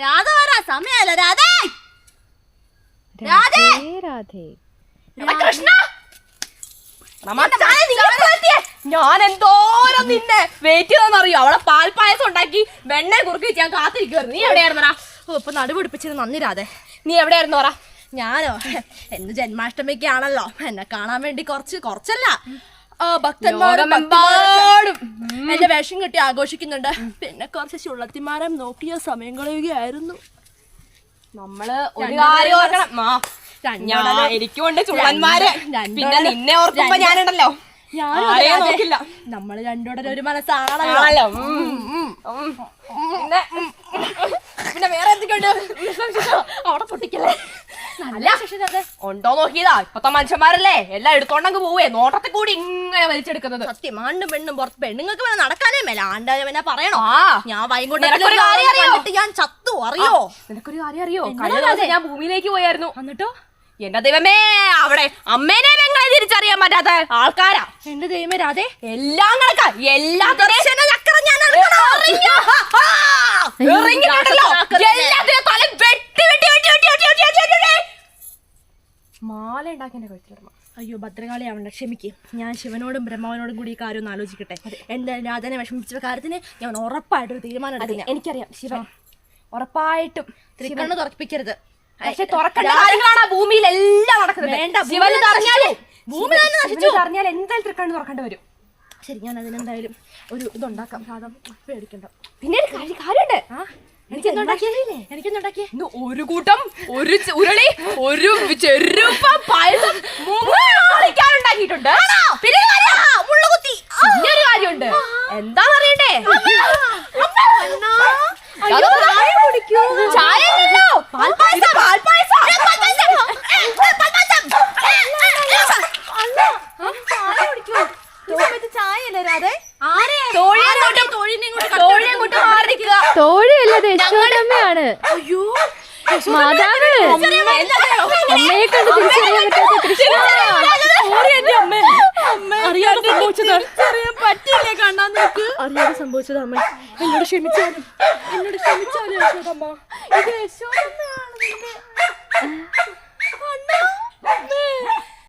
രാധ വരാ സമയല്ല. രാധേ രാധേ രാധേ കൃഷ്ണ ഞാൻ എന്തോരം നിന്നെ വെയിറ്റ് ചെയ്തെന്നറിയോ? അവളെ പാൽപ്പായസം ഉണ്ടാക്കി വെണ്ണ കുറുക്കി ഞാൻ കാത്തിരിക്കുവായിരുന്നു. നീ എവിടെയായിരുന്നു? ഇപ്പൊ നടുപിടിപ്പിച്ചത് നന്ദി രാധേ. നീ എവിടെയായിരുന്നു? പറ. ഞാനോ എന്ന് ജന്മാഷ്ടമിക്കാണല്ലോ എന്നെ കാണാൻ വേണ്ടി കുറച്ചല്ല ഭക്തന്മാരും എന്റെ വേഷം കെട്ടി ആഘോഷിക്കുന്നുണ്ട്. പിന്നെ കുറച്ച് ചുള്ളത്തിമാരെ നോക്കിയ സമയം കളയുകയായിരുന്നു. നമ്മള് ഒരു കാര്യം ഓർക്കണം. എനിക്കുണ്ട് ചുള്ളന്മാര്. പിന്നെ നിന്നെ ഓർക്കുമ്പോ ഞാനുണ്ടല്ലോ നോക്കില്ല. നമ്മള് രണ്ടോടെ ഒരു മനസ്സാണല്ലോ. പിന്നെ വേറെ എന്തൊക്കെയുണ്ട്? അവിടെ പൊട്ടിക്കല്ലേ ഉണ്ടോ നോക്കിയതാ. ഇപ്പത്തെ മനുഷ്യന്മാരല്ലേ എല്ലാം എടുത്തോണ്ടങ്ങ് പോവേ. നോട്ടത്തിൽ കൂടി ഇങ്ങനെ വലിച്ചെടുക്കുന്നത്. സത്യം. ആണ്ടും പെണ്ണും പുറത്ത് പെണ്ണുങ്ങൾക്ക് പിന്നെ നടക്കാനേ മേല. ആണ്ടാ പറയണോ? ഞാൻ വൈകുന്നേരം ഞാൻ ചത്തു. അറിയോ? നിനക്കൊരു കാര്യം അറിയോ? കഴിഞ്ഞ ദിവസം ഞാൻ ഭൂമിയിലേക്ക് പോയായിരുന്നു. എന്നിട്ടോ? എന്റെ ദൈവമേ, അവിടെ അമ്മേനെ പെങ്ങളെ തിരിച്ചറിയാൻ പറ്റാത്ത ആൾക്കാരാ. എന്റെ ദൈവമേ രാധേ, എല്ലാം കണക്കാ. എല്ലാ മാല ഉണ്ടാക്കി എന്റെ കഴുത്തിലിടണം. അയ്യോ ഭദ്രകാളി ആവണ്ട, ക്ഷമിക്കും. ഞാൻ ശിവനോടും ബ്രഹ്മാവിനോടും കൂടി ഈ കാര്യം ഒന്ന് ആലോചിക്കട്ടെ. എന്താ രാധനെ വിഷമിച്ച കാര്യത്തിന് ഞാൻ ഉറപ്പായിട്ടൊരു തീരുമാനം എടുക്കില്ല. എനിക്കറിയാം ശിവൻ ഉറപ്പായിട്ടും തൃക്കണ്ണ് തുറപ്പിക്കരുത്. പക്ഷെ തുറക്കേണ്ട കാര്യങ്ങളാണ് ഭൂമിയിൽ എല്ലാം നടക്കുന്നത്. വേണ്ട, ശിവന് അറിഞ്ഞാലേ ഭൂമി തന്നെ നശിച്ചു. അറിഞ്ഞാൽ എന്തായാലും തൃക്കണ്ണ് തുറക്കേണ്ടി വരും. ശരി, ഞാൻ അതിനെന്തായാലും ഒരു ഇതുണ്ടാക്കാം. സാധനം പേടിക്കണ്ട. പിന്നെ കാര്യമുണ്ട്. എനിക്കെന്തുണ്ടാക്കിയേ? ഒരു കൂട്ടം ഒരു ഉരുളി ഒരു ചെറുപ്പ പായസം ഉണ്ടാക്കിയിട്ടുണ്ട്. പിന്നെ ഒരു കാര്യമുണ്ട്. എന്താന്നറിയണ്ടേ? ചായ ചായല്ലേ രാധേ? തോഴിയല്ല, യശോദമ്മയാണ്. അയ്യോ മാതാവ്. അമ്മയെ കണ്ട് തിരിച്ചറിയാൻ പറ്റാത്ത കൃഷ്ണ. അറിയാതെ സംഭവിച്ചത് അമ്മ. എന്നോട് ക്ഷമിച്ചാലും യശോദമ്മ. ഇത് യശോദമ്മയാണ്.